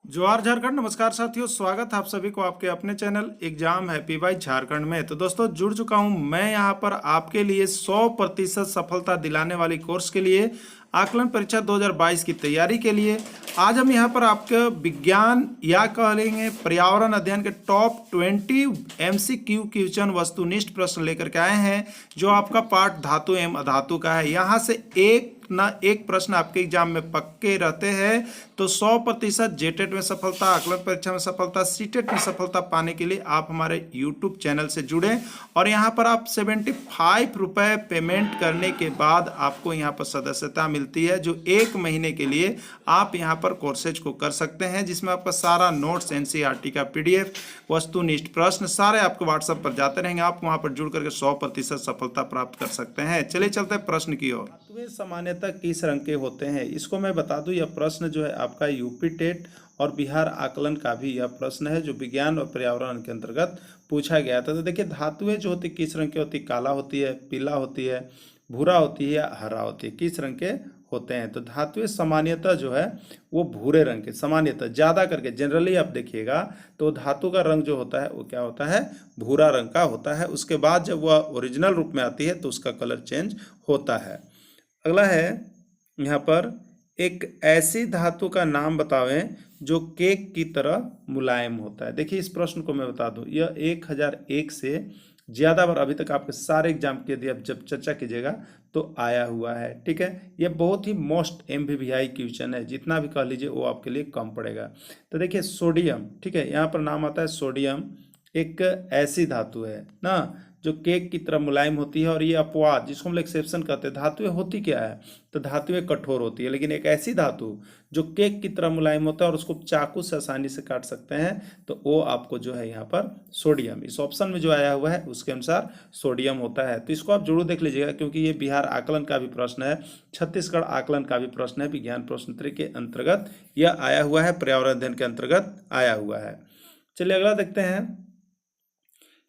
जोहार झारखंड। नमस्कार साथियों, स्वागत है आप सभी को आपके अपने channel exam happy by Jharkhand में। तो दोस्तों जुड़ चुका हूं मैं यहां पर आपके लिए 100% सफलता दिलाने वाली कोर्स के लिए आकलन परीक्षा 2022 की तैयारी के लिए। आज हम यहां पर आपके विज्ञान या कह लेंगे पर्यावरण अध्ययन के टॉप 20 MCQ क्वेश्चन वस्तुनिष्ठ प्रश्न लेकर के आए हैं, जो आपका पार्ट धातु एवं अधातु का है। यहाँ से एक ना एक प्रश्न आपके एग्जाम में पक्के रहते हैं। तो 100% जेटेट में सफलता, आकलन परीक्षा में सफलता, सीटेट में सफलता पाने के लिए आप हमारे यूट्यूब चैनल से जुड़ें। और यहाँ पर आप 75 रुपये पेमेंट करने के बाद आपको यहाँ पर सदस्यता मिलती है, जो 1 महीने के लिए आप यहाँ पर कोर्सेज को कर सकते हैं, जिसमें आपका सारा नोट्स, NCERT का PDF, वस्तुनिष्ठ प्रश्न सारे आपके व्हाट्सएप पर जाते रहेंगे। आप वहाँ पर जुड़ करके 100% सफलता प्राप्त कर सकते हैं। चलिए चलते हैं प्रश्न की ओर। धातुएं सामान्यतः किस रंग के होते हैं, इसको मैं बता दूं। यह प्रश्न जो है आपका यूपी टेट और बिहार आकलन का भी यह प्रश्न है, जो विज्ञान और पर्यावरण के अंतर्गत पूछा गया था। तो देखिए, धातुएं जो होती किस रंग की होती, काला होती है, पीला होती है, भूरा होती है या हरा होती है, किस रंग के होते हैं। तो धातुएं सामान्यतः जो है वो भूरे रंग के, सामान्यतः ज्यादा करके जनरली आप देखिएगा तो धातु का रंग जो होता है वो क्या होता है, भूरा रंग का होता है। उसके बाद जब वह ओरिजिनल रूप में आती है तो उसका कलर चेंज होता है। अगला है यहाँ पर, एक ऐसी धातु का नाम बतावें जो केक की तरह मुलायम होता है। देखिए, इस प्रश्न को मैं बता दूं, यह 1001 से ज़्यादा बार अभी तक आपके सारे एग्जाम के यदि आप जब चर्चा कीजिएगा तो आया हुआ है। ठीक है, यह बहुत ही मोस्ट MVVI क्वेश्चन है, जितना भी कह लीजिए वो आपके लिए कम पड़ेगा। तो देखिए, सोडियम, ठीक है, यहाँ पर नाम आता है सोडियम, एक ऐसी धातु है ना जो केक की तरह मुलायम होती है। और ये अपवाद, जिसको हम लोग एक्सेप्शन कहते हैं, धातुएं होती क्या है, तो धातुएं कठोर होती है, लेकिन एक ऐसी धातु जो केक की तरह मुलायम होता है और उसको चाकू से आसानी से काट सकते हैं, तो वो आपको जो है यहाँ पर सोडियम, इस ऑप्शन में जो आया हुआ है उसके अनुसार सोडियम होता है। तो इसको आप जरूर देख लीजिएगा, क्योंकि ये बिहार आकलन का भी प्रश्न है, छत्तीसगढ़ आकलन का भी प्रश्न है, विज्ञान प्रश्न पत्र के अंतर्गत यह आया हुआ है, पर्यावरण अध्ययन के अंतर्गत आया हुआ है। चलिए अगला देखते हैं,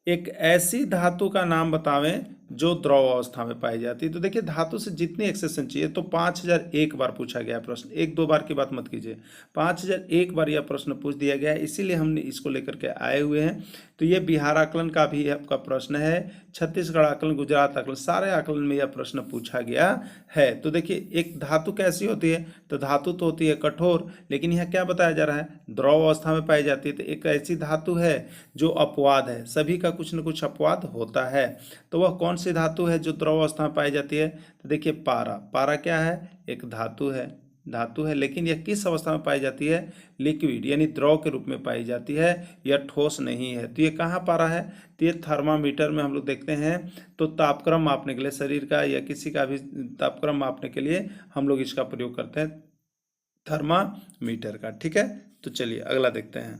एक ऐसी धातु का नाम बतावें जो द्रव अवस्था में पाई जाती है। तो देखिए, धातु से जितनी एक्सेशन चाहिए, तो 5001 बार पूछा गया प्रश्न, एक दो बार की बात मत कीजिए, 5001 बार यह प्रश्न पूछ दिया गया है, इसीलिए हमने इसको लेकर के आए हुए हैं। तो ये बिहार आकलन का भी आपका प्रश्न है, छत्तीसगढ़ आकलन, गुजरात आकलन, सारे आकलन में यह प्रश्न पूछा गया है। तो देखिए, एक धातु कैसी होती है, तो धातु तो होती है कठोर, लेकिन यहाँ क्या बताया जा रहा है, द्रव अवस्था में पाई जाती है। तो एक ऐसी धातु है जो अपवाद है, सभी का कुछ न कुछ अपवाद होता है। तो वह कौन सी धातु है जो द्रव अवस्था में पाई जाती है, तो देखिए, पारा, पारा क्या है, एक धातु है, धातु है, लेकिन यह किस अवस्था में पाई जाती है, लिक्विड यानी द्रव के रूप में पाई जाती है, यह ठोस नहीं है। तो ये कहाँ पारा है, तो ये थर्मामीटर में हम लोग देखते हैं, तो तापक्रम मापने के लिए, शरीर का या किसी का भी तापक्रम मापने के लिए हम लोग इसका प्रयोग करते हैं, थर्मामीटर का। ठीक है, तो चलिए अगला देखते हैं,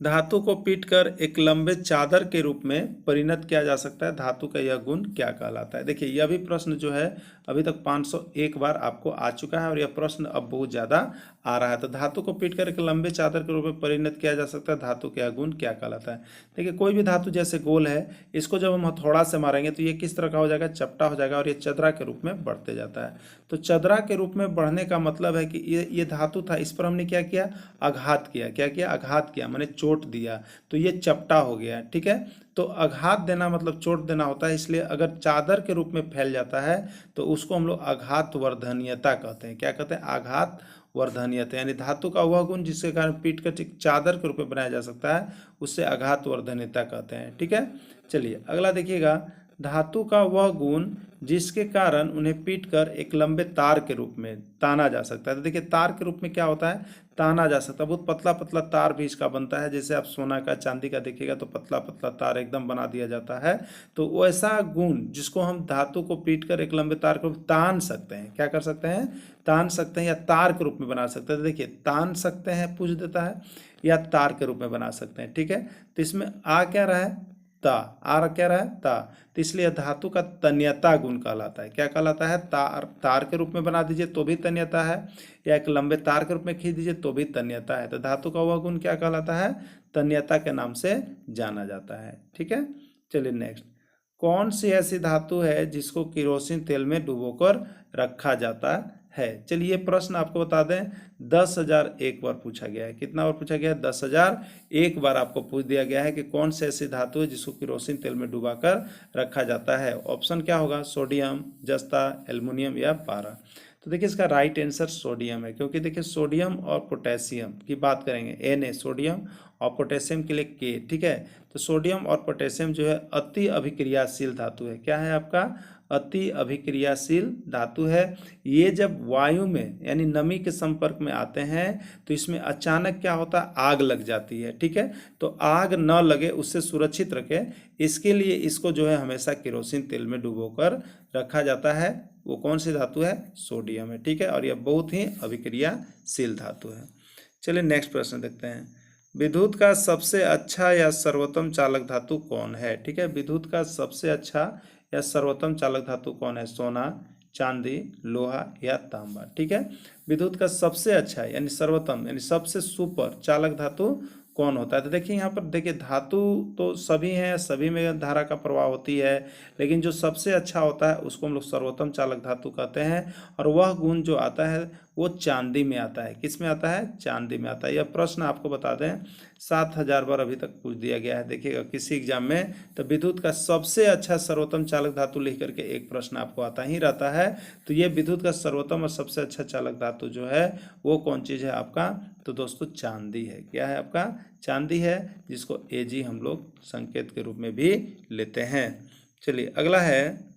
धातु को पीटकर एक लंबे चादर के रूप में परिणत किया जा सकता है, धातु का यह गुण क्या कहलाता है। देखिए, यह भी प्रश्न जो है अभी तक 501 बार आपको आ चुका है, और यह प्रश्न अब बहुत ज़्यादा आ रहा है। तो धातु को पीटकर एक लंबे चादर के रूप में परिणत किया जा सकता है, धातु का यह गुण क्या कहलाता है। देखिए, कोई भी धातु जैसे गोल है, इसको जब हम हथौड़ा से मारेंगे तो ये किस तरह का हो जाएगा, चपटा हो जाएगा, और ये चदरा के रूप में बढ़ते जाता है। तो चदरा के रूप में बढ़ने का मतलब है कि ये धातु था, इस पर हमने क्या किया, आघात किया। क्या किया, आघात किया, माने चोट दिया, तो ये चपटा हो गया। ठीक है, तो आघात देना मतलब चोट देना होता है, इसलिए अगर चादर के रूप में फैल जाता है तो उसको हम लोग आघात वर्धनीयता कहते हैं। क्या कहते हैं, आघात वर्धनीयता, यानी धातु का वह गुण जिसके कारण पीट कर चादर के रूप में बनाया जा सकता है, उससे आघात वर्धनीयता कहते हैं। ठीक है, चलिए अगला देखिएगा, धातु का वह गुण जिसके कारण उन्हें पीटकर एक लंबे तार के रूप में ताना जा सकता है। तो देखिए, तार के रूप में क्या होता है, ताना जा सकता है, बहुत पतला पतला तार भी इसका बनता है। जैसे आप सोना का, चांदी का देखिएगा तो पतला पतला तार एकदम बना दिया जाता है। तो वैसा गुण जिसको हम धातु को पीटकर एक लंबे तार को तान सकते हैं, क्या कर सकते हैं, तान सकते हैं, या तार के रूप में बना सकते हैं। तो देखिए, तान सकते हैं पूछ देता है, या तार के रूप में बना सकते हैं। ठीक है, तो इसमें आ क्या रहा है, ता, आ क्या रहा है, ता, तो इसलिए धातु का तन्यता गुण कहलाता है। क्या कहलाता है, तार, तार के रूप में बना दीजिए तो भी तन्यता है, या एक लंबे तार के रूप में खींच दीजिए तो भी तन्यता है। तो धातु का वह गुण क्या कहलाता है, तन्यता के नाम से जाना जाता है। ठीक है, चलिए नेक्स्ट, कौन सी ऐसी धातु है जिसको केरोसिन तेल में डुबोकर रखा जाता है। चलिए प्रश्न आपको बता दें, 10,000 एक बार पूछा गया है। कितना बार पूछा गया है? 10,000 एक बार आपको पूछ दिया गया है कि कौन से ऐसी धातु है जिसको केरोसिन तेल में डुबाकर रखा जाता है। ऑप्शन क्या होगा? सोडियम, जस्ता, एल्युमिनियम या पारा। तो देखिए इसका राइट आंसर सोडियम है, क्योंकि देखिए सोडियम और पोटेशियम की बात करेंगे, Na सोडियम और पोटेशियम के लिए K, ठीक है। तो सोडियम और पोटेशियम जो है अति अभिक्रियाशील धातु है। क्या है आपका? अति अभिक्रियाशील धातु है। ये जब वायु में यानी नमी के संपर्क में आते हैं तो इसमें अचानक क्या होता है? आग लग जाती है, ठीक है। तो आग न लगे उससे सुरक्षित रखे, इसके लिए इसको जो है हमेशा केरोसिन तेल में डुबोकर रखा जाता है। वो कौन सी धातु है? सोडियम है, ठीक है। और यह बहुत ही अभिक्रियाशील धातु है। चलिए नेक्स्ट प्रश्न देखते हैं। विद्युत का सबसे अच्छा या सर्वोत्तम चालक धातु कौन है? ठीक है, विद्युत का सबसे अच्छा या सर्वोत्तम चालक धातु कौन है? सोना, चांदी, लोहा या तांबा, ठीक है। विद्युत का सबसे अच्छा यानी सर्वोत्तम यानी सबसे सुपर चालक धातु कौन होता है? तो देखिए यहाँ पर देखिए धातु तो सभी हैं, सभी में धारा का प्रवाह होती है, लेकिन जो सबसे अच्छा होता है उसको हम लोग सर्वोत्तम चालक धातु कहते हैं। और वह गुण जो आता है वो चांदी में आता है। किस में आता है? चांदी में आता है। यह प्रश्न आपको बता दें 7,000 बार अभी तक पूछ दिया गया है, देखिएगा किसी एग्जाम में। तो विद्युत का सबसे अच्छा सर्वोत्तम चालक धातु लिख करके एक प्रश्न आपको आता ही रहता है। तो ये विद्युत का सर्वोत्तम और सबसे अच्छा चालक धातु जो है वो कौन चीज़ है आपका? तो दोस्तों चांदी है। क्या है आपका? चांदी है, जिसको Ag हम लोग संकेत के रूप में भी लेते हैं। चलिए अगला है,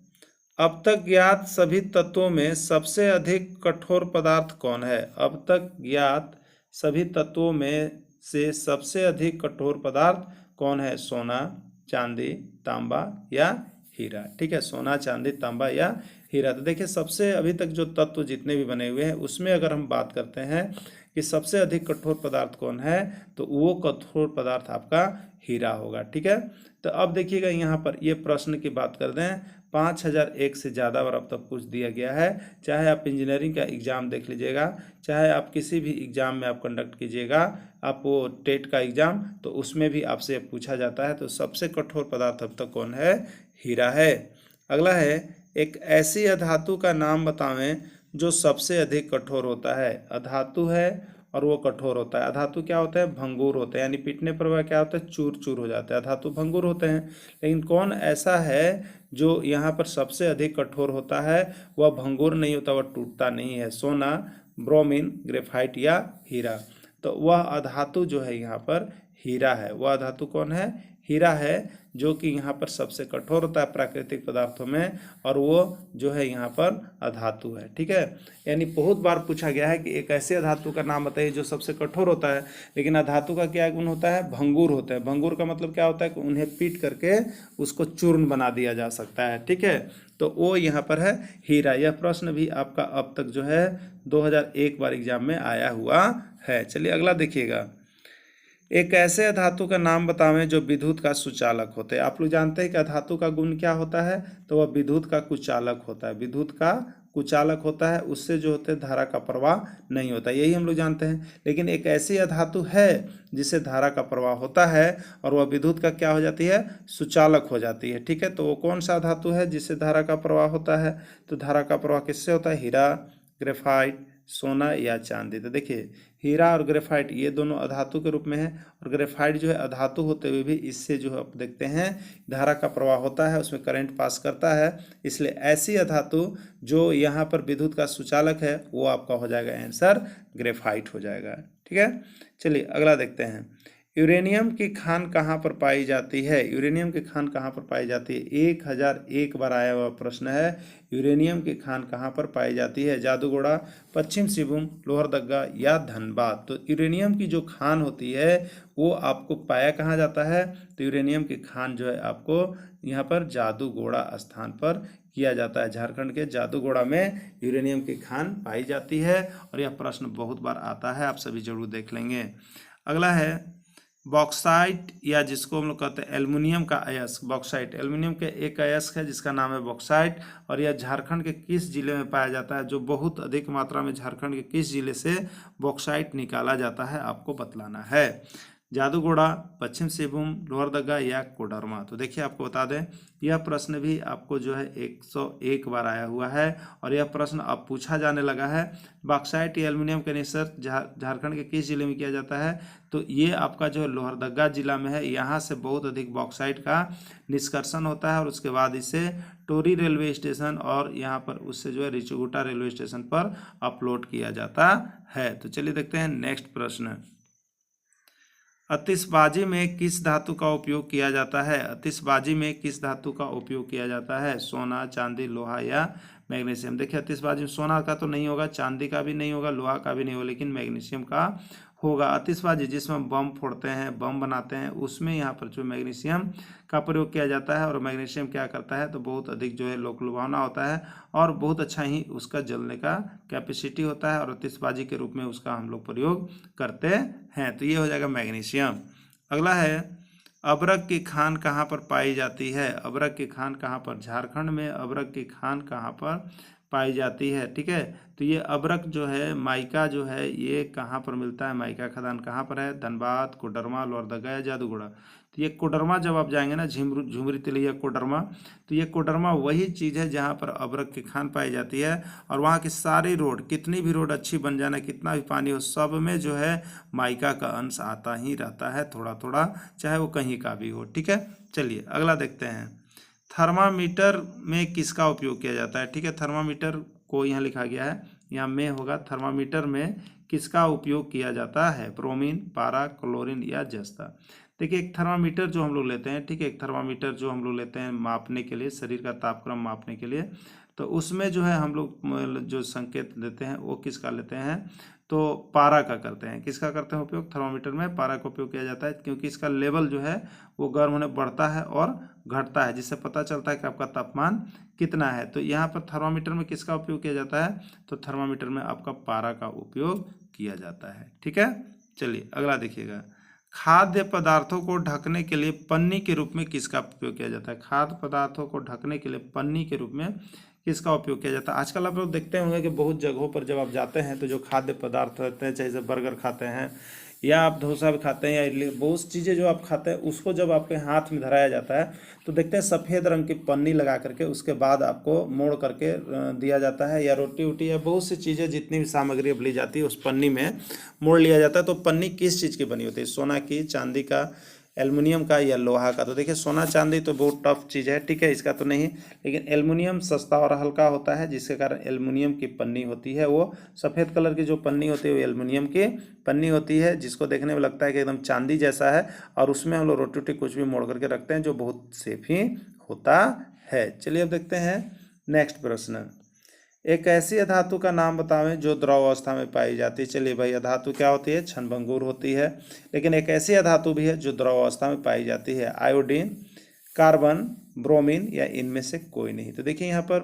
अब तक ज्ञात सभी तत्वों में सबसे अधिक कठोर पदार्थ कौन है? अब तक ज्ञात सभी तत्वों में से सबसे अधिक कठोर पदार्थ कौन है? सोना, चांदी, तांबा या हीरा, ठीक है। सोना, चांदी, तांबा या हीरा। तो देखिए सबसे अभी तक जो तत्व जितने भी बने हुए हैं उसमें अगर हम बात करते हैं कि सबसे अधिक कठोर पदार्थ कौन है, तो वो कठोर पदार्थ आपका हीरा होगा, ठीक है। तो अब देखिएगा यहाँ पर ये प्रश्न की बात कर दें, 5,001 से ज़्यादा बार अब तक पूछ दिया गया है। चाहे आप इंजीनियरिंग का एग्ज़ाम देख लीजिएगा, चाहे आप किसी भी एग्ज़ाम में आप कंडक्ट कीजिएगा, आप वो टेट का एग्ज़ाम, तो उसमें भी आपसे पूछा जाता है। तो सबसे कठोर पदार्थ अब तक कौन है? हीरा है। अगला है, एक ऐसी अधातु का नाम बतावें जो सबसे अधिक कठोर होता है। अधातु है और वो कठोर होता है। अधातु क्या होता है? भंगुर होते हैं, यानी पीटने पर वह क्या होता है? चूर चूर हो जाता है। अधातु भंगुर होते हैं, लेकिन कौन ऐसा है जो यहाँ पर सबसे अधिक कठोर होता है? वह भंगुर नहीं होता, वह टूटता नहीं है। सोना, ब्रोमीन, ग्रेफाइट या हीरा। तो वह अधातु जो है यहाँ पर हीरा है। वह अधातु कौन है? हीरा है, जो कि यहाँ पर सबसे कठोर होता है प्राकृतिक पदार्थों में, और वो जो है यहाँ पर अधातु है, ठीक है। यानी बहुत बार पूछा गया है कि एक ऐसे अधातु का नाम बताइए जो सबसे कठोर होता है, लेकिन अधातु का क्या गुण होता है? भंगुर होता है। भंगुर का मतलब क्या होता है? कि उन्हें पीट करके उसको चूर्ण बना दिया जा सकता है, ठीक है। तो वो यहाँ पर है हीरा। यह प्रश्न भी आपका अब तक जो है 2001 बार एग्जाम में आया हुआ है। चलिए अगला देखिएगा, एक ऐसे अधातु का नाम बतावें जो विद्युत का सुचालक होते हैं। आप लोग जानते हैं कि अधातु का गुण क्या होता है? तो वह विद्युत का कुचालक होता है। विद्युत का कुचालक होता है, उससे जो होते हैं धारा का प्रवाह नहीं होता, यही हम लोग जानते हैं। लेकिन एक ऐसी अधातु है जिसे धारा का प्रवाह होता है और वह विद्युत का क्या हो जाती है? सुचालक हो जाती है, ठीक है। तो वो कौन सा धातु है जिससे धारा का प्रवाह होता है? तो धारा का प्रवाह किससे होता है? हीरा, ग्रेफाइट, सोना या चांदी। तो देखिए हीरा और ग्रेफाइट ये दोनों अधातु के रूप में है, और ग्रेफाइट जो है अधातु होते हुए भी इससे जो आप देखते हैं धारा का प्रवाह होता है, उसमें करंट पास करता है। इसलिए ऐसी अधातु जो यहाँ पर विद्युत का सुचालक है वो आपका हो जाएगा आंसर ग्रेफाइट हो जाएगा, ठीक है। चलिए अगला देखते हैं, यूरेनियम की खान कहाँ पर पाई जाती है? यूरेनियम की खान कहाँ पर पाई जाती है? 1001 बार आया हुआ प्रश्न है, यूरेनियम की खान कहाँ पर पाई जाती है? जादूगोड़ा, पश्चिम सिंहभूम, लोहरदगा या धनबाद। तो यूरेनियम की जो खान होती है वो आपको पाया कहाँ जाता है? तो यूरेनियम की खान जो है आपको यहाँ पर जादूगोड़ा स्थान पर किया जाता है। झारखंड के जादूगोड़ा में यूरेनियम की खान पाई जाती है, और यह प्रश्न बहुत बार आता है, आप सभी जरूर देख लेंगे। अगला है बॉक्साइट, या जिसको हम लोग कहते हैं एल्युमिनियम का अयस्क। बॉक्साइट एल्युमिनियम के एक अयस्क है जिसका नाम है बॉक्साइट, और यह झारखंड के किस जिले में पाया जाता है? जो बहुत अधिक मात्रा में झारखंड के किस जिले से बॉक्साइट निकाला जाता है आपको बतलाना है। जादूगोड़ा, पश्चिम सिंहभूम, लोहरदगा या कोडरमा। तो देखिए आपको बता दें यह प्रश्न भी आपको जो है 101 बार आया हुआ है और यह प्रश्न अब पूछा जाने लगा है। बॉक्साइट या एल्युमिनियम का निस्सर्ग झारखंड के किस जिले में किया जाता है? तो ये आपका जो है लोहरदगा जिला में है। यहाँ से बहुत अधिक बॉक्साइट का निष्कर्षण होता है और उसके बाद इसे टोरी रेलवे स्टेशन और यहाँ पर उससे जो है रिचुगुटा रेलवे स्टेशन पर अपलोड किया जाता है। तो चलिए देखते हैं नेक्स्ट प्रश्न। आतिशबाजी में किस धातु का उपयोग किया जाता है? आतिशबाजी में किस धातु का उपयोग किया जाता है? सोना, चांदी, लोहा या मैग्नीशियम। देखिए आतिशबाजी में सोना का तो नहीं होगा, चांदी का भी नहीं होगा, लोहा का भी नहीं होगा, लेकिन मैग्नीशियम का होगा। आतिशबाजी जिसमें बम फोड़ते हैं, बम बनाते हैं, उसमें यहाँ पर जो मैग्नीशियम का प्रयोग किया जाता है और मैग्नीशियम क्या करता है तो बहुत अधिक जो है लोकलुभावना होता है और बहुत अच्छा ही उसका जलने का कैपेसिटी होता है और आतिशबाजी के रूप में उसका हम लोग प्रयोग करते हैं। तो ये हो जाएगा मैग्नीशियम। अगला है अबरक की खान कहाँ पर पाई जाती है? अबरक की खान कहाँ पर? झारखंड में अबरक की खान कहाँ पर पाई जाती है? ठीक है, तो ये अबरक जो है माइका जो है ये कहाँ पर मिलता है? माइका खदान कहाँ पर है? धनबाद, कोडरमा, लोहरदगा या जादूगोड़ा। तो ये कोडरमा जब आप जाएंगे ना, झुमरी तिलैया कोडरमा, तो ये कोडरमा वही चीज़ है जहाँ पर अबरक की खान पाई जाती है और वहाँ की सारी रोड, कितनी भी रोड अच्छी बन जाना, कितना भी पानी हो, सब में जो है माइका का अंश आता ही रहता है थोड़ा थोड़ा, चाहे वो कहीं का भी हो। ठीक है, चलिए अगला देखते हैं। थर्मामीटर में किसका उपयोग किया जाता है? ठीक है, थर्मामीटर को यहाँ लिखा गया है, यहाँ में होगा। थर्मामीटर में किसका उपयोग किया जाता है? ब्रोमीन, पारा, क्लोरीन या जस्ता। देखिए एक थर्मामीटर जो हम लोग लेते हैं, ठीक है, एक थर्मामीटर जो हम लोग लेते हैं मापने के लिए, शरीर का तापक्रम मापने के लिए, तो उसमें जो है हम लोग जो संकेत देते हैं वो किसका लेते हैं तो पारा का करते हैं। किसका करते हैं उपयोग? थर्मामीटर में पारा का उपयोग किया जाता है, क्योंकि इसका लेवल जो है वो गर्म होने बढ़ता है और घटता है, जिससे पता चलता है कि आपका तापमान कितना है। तो यहाँ पर थर्मामीटर में किसका उपयोग किया जाता है? तो थर्मामीटर में आपका पारा का उपयोग किया जाता है। ठीक है, चलिए अगला देखिएगा। खाद्य पदार्थों को ढकने के लिए पन्नी के रूप में किसका उपयोग किया जाता है? खाद्य पदार्थों को ढकने के लिए पन्नी के रूप में किसका उपयोग किया जाता है? आजकल आप लोग देखते होंगे कि बहुत जगहों पर जब आप जाते हैं तो जो खाद्य पदार्थ होते हैं, चाहे जैसे बर्गर खाते हैं या आप डोसा भी खाते हैं या इडली, बहुत सी चीज़ें जो आप खाते हैं उसको जब आपके हाथ में धराया जाता है तो देखते हैं सफ़ेद रंग की पन्नी लगा करके उसके बाद आपको मोड़ करके दिया जाता है, या रोटी वोटी या बहुत सी चीज़ें जितनी भी सामग्री अब ली जाती है उस पन्नी में मोड़ लिया जाता है। तो पन्नी किस चीज़ की बनी होती है? सोना की, चांदी का, एल्युमिनियम का या लोहा का? तो देखिए सोना चांदी तो बहुत टफ चीज़ है, ठीक है, इसका तो नहीं, लेकिन एल्युमिनियम सस्ता और हल्का होता है जिसके कारण एल्युमिनियम की पन्नी होती है। वो सफ़ेद कलर की जो पन्नी होती है वो एल्युमिनियम की पन्नी होती है, जिसको देखने में लगता है कि एकदम चांदी जैसा है और उसमें हम लोग रोटी वोटी कुछ भी मोड़ करके रखते हैं, जो बहुत सेफ ही होता है। चलिए अब देखते हैं नेक्स्ट प्रश्न। एक ऐसी अधातु का नाम बतावें जो द्रव अवस्था में पाई जाती है। चलिए भाई, अधातु क्या होती है? क्षणभंगुर होती है, लेकिन एक ऐसी अधातु भी है जो द्रव अवस्था में पाई जाती है। आयोडीन, कार्बन, ब्रोमीन या इनमें से कोई नहीं। तो देखिए यहाँ पर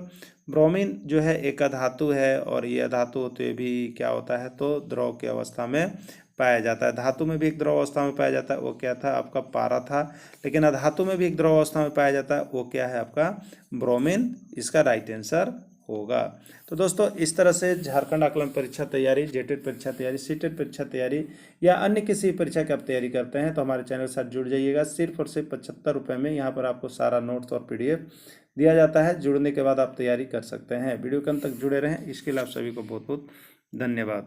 ब्रोमीन जो है एक अधातु है और ये अधातु होते हुए भी क्या होता है तो द्रव की अवस्था में पाया जाता है। धातु में भी एक द्रव अवस्था में पाया जाता है, वो क्या था? आपका पारा था। लेकिन अधातु में भी एक द्रव अवस्था में पाया जाता है, वो क्या है? आपका ब्रोमीन। इसका राइट आंसर होगा। तो दोस्तों इस तरह से झारखंड आकलन परीक्षा तैयारी, जेटेट परीक्षा तैयारी, सीटेट परीक्षा तैयारी या अन्य किसी परीक्षा की आप तैयारी करते हैं तो हमारे चैनल के साथ जुड़ जाइएगा। सिर्फ और सिर्फ 75 रुपये में यहाँ पर आपको सारा नोट्स और PDF दिया जाता है। जुड़ने के बाद आप तैयारी कर सकते हैं। वीडियो के अंत तक जुड़े रहें, इसके लिए आप सभी को बहुत बहुत धन्यवाद।